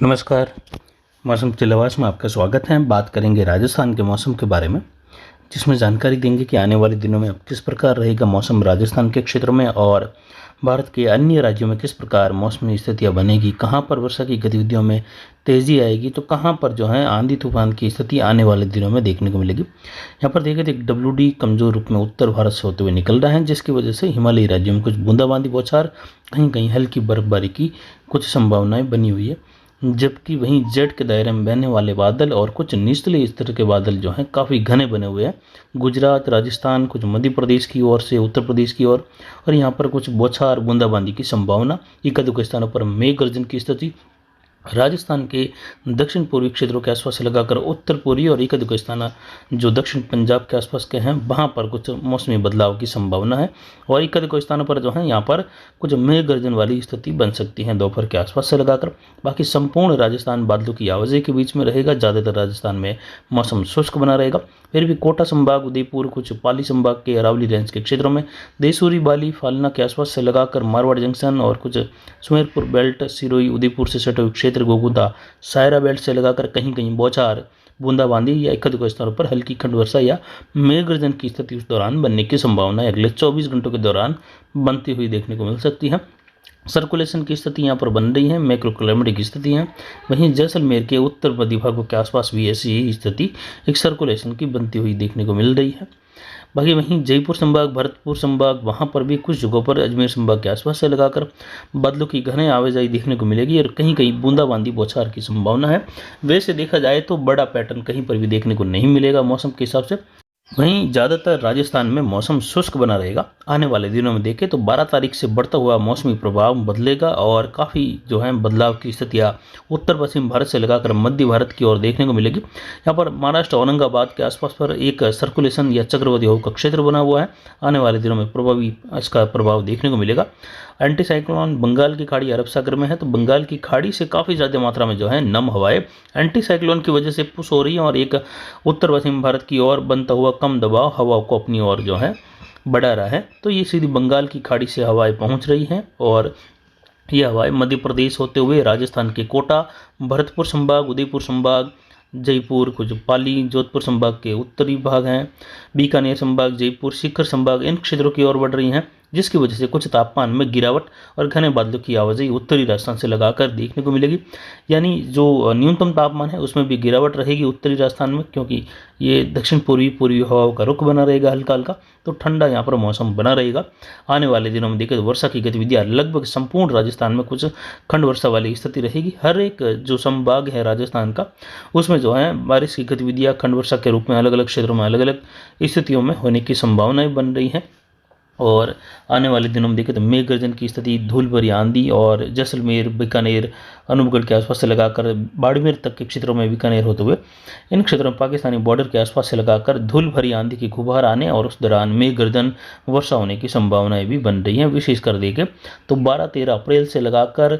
नमस्कार। मौसम टिलवास में आपका स्वागत है। बात करेंगे राजस्थान के मौसम के बारे में, जिसमें जानकारी देंगे कि आने वाले दिनों में अब किस प्रकार रहेगा मौसम राजस्थान के क्षेत्र में और भारत के अन्य राज्यों में किस प्रकार मौसमी स्थितियां बनेगी, कहां पर वर्षा की गतिविधियों में तेज़ी आएगी, तो कहां पर जो है आंधी तूफान की स्थिति आने वाले दिनों में देखने को मिलेगी। यहाँ पर देखें तो एक WD कमज़ोर रूप में उत्तर भारत से होते हुए निकल रहा है, जिसकी वजह से हिमालयी राज्यों में कुछ बूंदाबांदी बौछार, कहीं कहीं हल्की बर्फबारी की कुछ संभावनाएं बनी हुई है। जबकि वहीं जेट के दायरे में बहने वाले बादल और कुछ निचले स्तर के बादल जो हैं काफ़ी घने बने हुए हैं गुजरात, राजस्थान, कुछ मध्य प्रदेश की ओर से उत्तर प्रदेश की ओर। और यहाँ पर कुछ बौछार बूंदाबांदी की संभावना, एक स्थानों पर मेघ गर्जन की स्थिति। राजस्थान के दक्षिण पूर्वी क्षेत्रों के आसपास से लगाकर उत्तर पूर्वी और एक स्थान जो दक्षिण पंजाब के आसपास के हैं वहाँ पर कुछ मौसमी बदलाव की संभावना है। और एक स्थानों पर जो है यहाँ पर कुछ मेघ गर्जन वाली स्थिति बन सकती है दोपहर के आसपास से लगाकर। बाकी संपूर्ण राजस्थान बादलों की आवाजाही के बीच में रहेगा। ज़्यादातर राजस्थान में मौसम शुष्क बना रहेगा। फिर भी कोटा संभाग, उदयपुर, कुछ पाली संभाग के अरावली रेंज के क्षेत्रों में, देसूरी, बाली, फालना के आसपास से लगाकर मारवाड़ जंक्शन और कुछ सुमेरपुर बेल्ट, सिरोही, उदयपुर से सटे हुए क्षेत्र, गोगुदा, सायरा बेल्ट से लगाकर कहीं कहीं बौछार बूंदाबांदी या एक स्थानों पर हल्की खंड वर्षा या मेघ गर्जन की स्थिति उस दौरान बनने की संभावना अगले 24 घंटों के दौरान बनती हुई देखने को मिल सकती है। सर्कुलेशन की स्थिति यहाँ पर बन रही है, मैक्रो क्लाइमेटिक की स्थिति है। वहीं जैसलमेर के उत्तर मध्य भागों के आसपास भी ऐसी ही स्थिति एक सर्कुलेशन की बनती हुई देखने को मिल रही है। बाकी वहीं जयपुर संभाग, भरतपुर संभाग, वहाँ पर भी कुछ जगहों पर, अजमेर संभाग के आसपास से लगाकर बादलों की घने आवाजाही देखने को मिलेगी और कहीं कहीं बूंदाबांदी बौछार की संभावना है। वैसे देखा जाए तो बड़ा पैटर्न कहीं पर भी देखने को नहीं मिलेगा मौसम के हिसाब से। वहीं ज़्यादातर राजस्थान में मौसम शुष्क बना रहेगा। आने वाले दिनों में देखें तो 12 तारीख से बढ़ता हुआ मौसमी प्रभाव बदलेगा और काफ़ी जो है बदलाव की स्थितियाँ उत्तर पश्चिम भारत से लगाकर मध्य भारत की ओर देखने को मिलेगी। यहाँ पर महाराष्ट्र, औरंगाबाद के आसपास पर एक सर्कुलेशन या चक्रवाती हवा का क्षेत्र बना हुआ है। आने वाले दिनों में प्रभावी इसका प्रभाव देखने को मिलेगा। एंटी साइक्लोन बंगाल की खाड़ी, अरब सागर में है, तो बंगाल की खाड़ी से काफ़ी ज़्यादा मात्रा में जो है नम हवाएं एंटी साइक्लोन की वजह से पुश हो रही हैं और एक उत्तर पश्चिम भारत की ओर बनता हुआ कम दबाव हवा को अपनी ओर जो है बढ़ा रहा है। तो ये सीधी बंगाल की खाड़ी से हवाएं पहुंच रही हैं और ये हवाएं मध्य प्रदेश होते हुए राजस्थान के कोटा, भरतपुर संभाग, उदयपुर संभाग, जयपुर, कुछ पाली, जोधपुर संभाग के उत्तरी भाग हैं, बीकानेर संभाग, जयपुर, सीकर संभाग, इन क्षेत्रों की ओर बढ़ रही हैं, जिसकी वजह से कुछ तापमान में गिरावट और घने बादलों की आवाजाही उत्तरी राजस्थान से लगाकर देखने को मिलेगी। यानी जो न्यूनतम तापमान है उसमें भी गिरावट रहेगी उत्तरी राजस्थान में, क्योंकि ये दक्षिण पूर्वी हवाओं का रुख बना रहेगा हल्का हल्का, तो ठंडा यहाँ पर मौसम बना रहेगा। आने वाले दिनों में देखें तो वर्षा की गतिविधियाँ लगभग संपूर्ण राजस्थान में कुछ खंड वर्षा वाली स्थिति रहेगी। हर एक जो संभाग है राजस्थान का उसमें जो है बारिश की गतिविधियाँ खंड वर्षा के रूप में अलग अलग क्षेत्रों में अलग अलग स्थितियों में होने की संभावनाएं बन रही हैं। और आने वाले दिनों में देखें तो मेघ गर्जन की स्थिति, धूल भरी आंधी और जैसलमेर, बीकानेर, अनूपगढ़ के आसपास से लगाकर बाड़मेर तक के क्षेत्रों में, बीकानेर होते हुए इन क्षेत्रों में पाकिस्तानी बॉर्डर के आसपास से लगाकर धूल भरी आंधी की गुबार आने और उस दौरान मेघ गर्जन वर्षा होने की संभावनाएं भी बन रही हैं। विशेषकर देखें तो 12-13 अप्रैल से लगाकर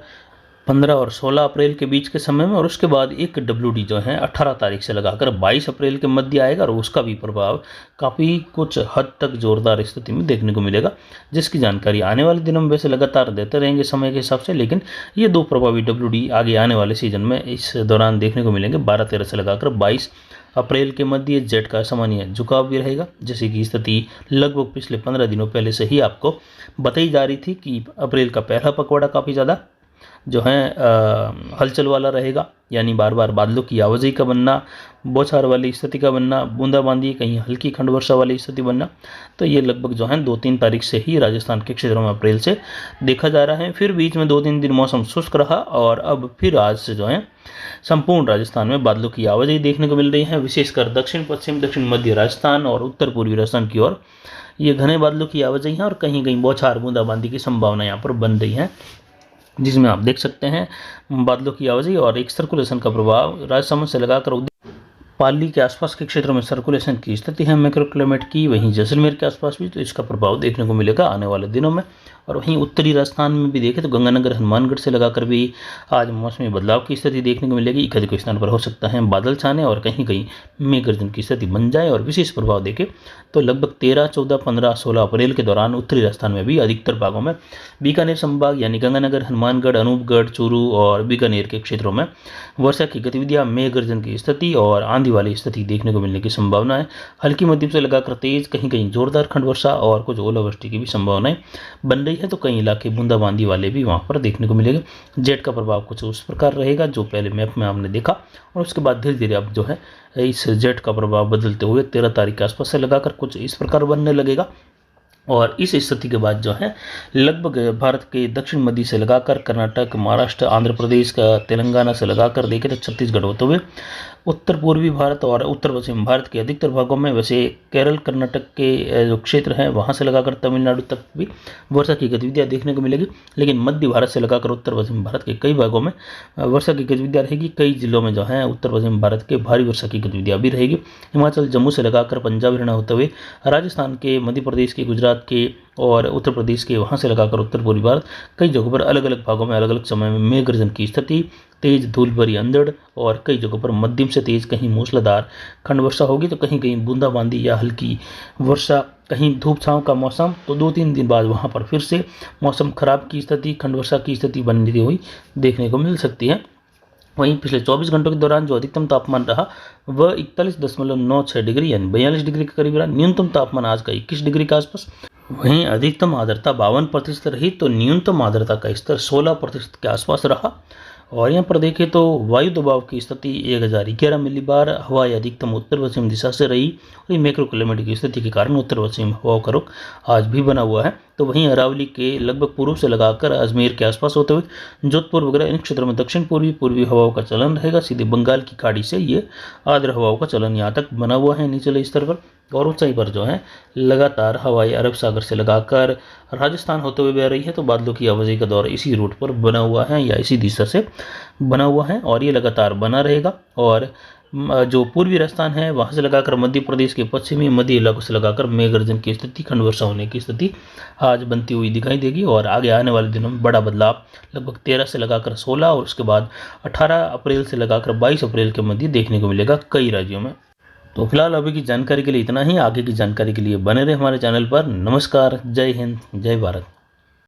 15 और 16 अप्रैल के बीच के समय में, और उसके बाद एक WD जो है 18 तारीख से लगाकर 22 अप्रैल के मध्य आएगा और उसका भी प्रभाव काफ़ी कुछ हद तक जोरदार स्थिति में देखने को मिलेगा, जिसकी जानकारी आने वाले दिनों में वैसे लगातार देते रहेंगे समय के हिसाब से। लेकिन ये दो प्रभावी WD आगे आने वाले सीजन में इस दौरान देखने को मिलेंगे। 12-13 से लगाकर 22 अप्रैल के मध्य जेट का सामान्य झुकाव भी रहेगा, जैसे कि स्थिति लगभग पिछले 15 दिनों पहले से ही आपको बताई जा रही थी कि अप्रैल का पहला पखवाड़ा काफ़ी ज़्यादा जो है हलचल वाला रहेगा। यानी बार बार बादलों की आवाजाही का बनना, बौछार वाली स्थिति का बनना, बूंदाबांदी, कहीं हल्की खंड वर्षा वाली स्थिति बनना, तो ये लगभग जो है 2-3 तारीख से ही राजस्थान के क्षेत्रों में अप्रैल से देखा जा रहा है। फिर बीच में 2-3 दिन मौसम शुष्क रहा और अब फिर आज से जो है संपूर्ण राजस्थान में बादलों की आवाजाही देखने को मिल रही है। विशेषकर दक्षिण पश्चिम, दक्षिण मध्य राजस्थान और उत्तर पूर्वी राजस्थान की ओर ये घने बादलों की आवाजाही है और कहीं कहीं बौछार बूंदाबांदी की संभावना यहाँ पर बन रही है, जिसमें आप देख सकते हैं बादलों की आवाजाही और एक सर्कुलेशन का प्रभाव राजसमंद से लगाकर पाली के आसपास के क्षेत्रों में सर्कुलेशन की स्थिति है मैक्रो क्लाइमेट की। वहीं जैसलमेर के आसपास भी तो इसका प्रभाव देखने को मिलेगा आने वाले दिनों में। और वहीं उत्तरी राजस्थान में भी देखें तो गंगानगर हनुमानगढ़ से लगाकर भी आज मौसमी बदलाव की स्थिति देखने को मिलेगी। एक स्थान पर हो सकता है बादल छाने और कहीं कहीं मेघ गर्जन की स्थिति बन जाए। और विशेष प्रभाव देखें तो लगभग 13, 14, 15, 16 अप्रैल के दौरान उत्तरी राजस्थान में भी अधिकतर भागों में बीकानेर संभाग यानी गंगानगर, हनुमानगढ़, अनूपगढ़, चूरू और बीकानेर के क्षेत्रों में वर्षा की गतिविधियां, मेघ गर्जन की स्थिति और आंधी वाली स्थिति देखने को मिलने की संभावना है। हल्की मध्यम से लगाकर तेज, कहीं कहीं जोरदार खंड वर्षा और कुछ ओलावृष्टि की भी संभावनाएं बन रही है। तो कई इलाके बूंदाबांदी वाले भी वहां पर देखने को मिलेंगे। जेट का प्रभाव कुछ उस प्रकार रहेगा जो पहले मैप में आपने देखा, और उसके बाद धीरे धीरे अब जो है इस जेट का प्रभाव बदलते हुए 13 तारीख के आसपास से लगाकर कुछ इस प्रकार बनने लगेगा। और इस स्थिति के बाद जो है लगभग भारत के दक्षिण मध्य से लगाकर कर्नाटक, महाराष्ट्र, आंध्र प्रदेश का, तेलंगाना से लगाकर देखें तो छत्तीसगढ़ होते हुए उत्तर पूर्वी भारत और उत्तर पश्चिम भारत के अधिकतर भागों में, वैसे केरल, कर्नाटक के जो क्षेत्र हैं वहाँ से लगाकर तमिलनाडु तक भी वर्षा की गतिविधियाँ देखने को मिलेगी। लेकिन मध्य भारत से लगाकर उत्तर पश्चिम भारत के कई भागों में वर्षा की गतिविधियाँ रहेगी। कई जिलों में जो है उत्तर पश्चिम भारत के भारी वर्षा की गतिविधियाँ भी रहेगी। हिमाचल, जम्मू से लगाकर पंजाब, हरियाणा होते हुए राजस्थान के, मध्य प्रदेश के, गुजरात के और उत्तर प्रदेश के, वहाँ से लगाकर उत्तर पूर्वी भारत कई जगहों पर अलग अलग भागों में अलग अलग समय में मेघ गर्जन की स्थिति, तेज धूल भरी अंधड़ और कई जगहों पर मध्यम से तेज, कहीं मूसलाधार खंड वर्षा होगी। तो कहीं कहीं बूंदाबांदी या हल्की वर्षा, कहीं धूप छांव का मौसम। तो 2-3 दिन बाद वहाँ पर फिर से मौसम खराब की स्थिति, खंड वर्षा की स्थिति बनती हुई देखने को मिल सकती है। वहीं पिछले 24 घंटों के दौरान जो अधिकतम तापमान रहा वह 41.96 डिग्री यानी 42 डिग्री के करीब रहा। न्यूनतम तापमान आज का 21 डिग्री के आसपास। वहीं अधिकतम आर्द्रता 52% रही तो न्यूनतम आर्द्रता का स्तर 16% के आसपास रहा। और यहाँ पर देखें तो वायु दबाव की स्थिति 1011 मिलीबार, हवाएं अधिकतम उत्तर पश्चिम दिशा से रही। और ये मैक्रो क्लाइमेट की स्थिति के कारण उत्तर पश्चिम हवाओं का रुख आज भी बना हुआ है। तो वहीं अरावली के लगभग पूर्व से लगाकर अजमेर के आसपास होते हुए जोधपुर वगैरह इन क्षेत्रों में दक्षिण पूर्वी हवाओं का चलन रहेगा। सीधे बंगाल की खाड़ी से ये आर्द्र हवाओं का चलन यहाँ तक बना हुआ है निचले स्तर पर। और ऊंचाई पर जो है लगातार हवाएं अरब सागर से लगाकर राजस्थान होते हुए बह रही है। तो बादलों की आवाजाही का दौर इसी रूट पर बना हुआ है या इसी दिशा से बना हुआ है और ये लगातार बना रहेगा। और जो पूर्वी राजस्थान है वहाँ से लगाकर मध्य प्रदेश के पश्चिमी मध्य इलाकों से लगाकर मेघ गर्जन की स्थिति, खंड वर्षा होने की स्थिति आज बनती हुई दिखाई देगी। और आगे आने वाले दिनों में बड़ा बदलाव लगभग 13 से लगाकर 16 और उसके बाद 18 अप्रैल से लगाकर 22 अप्रैल के मध्य देखने को मिलेगा कई राज्यों में। तो फिलहाल अभी की जानकारी के लिए इतना ही। आगे की जानकारी के लिए बने रहे हमारे चैनल पर। नमस्कार, जय हिंद, जय भारत।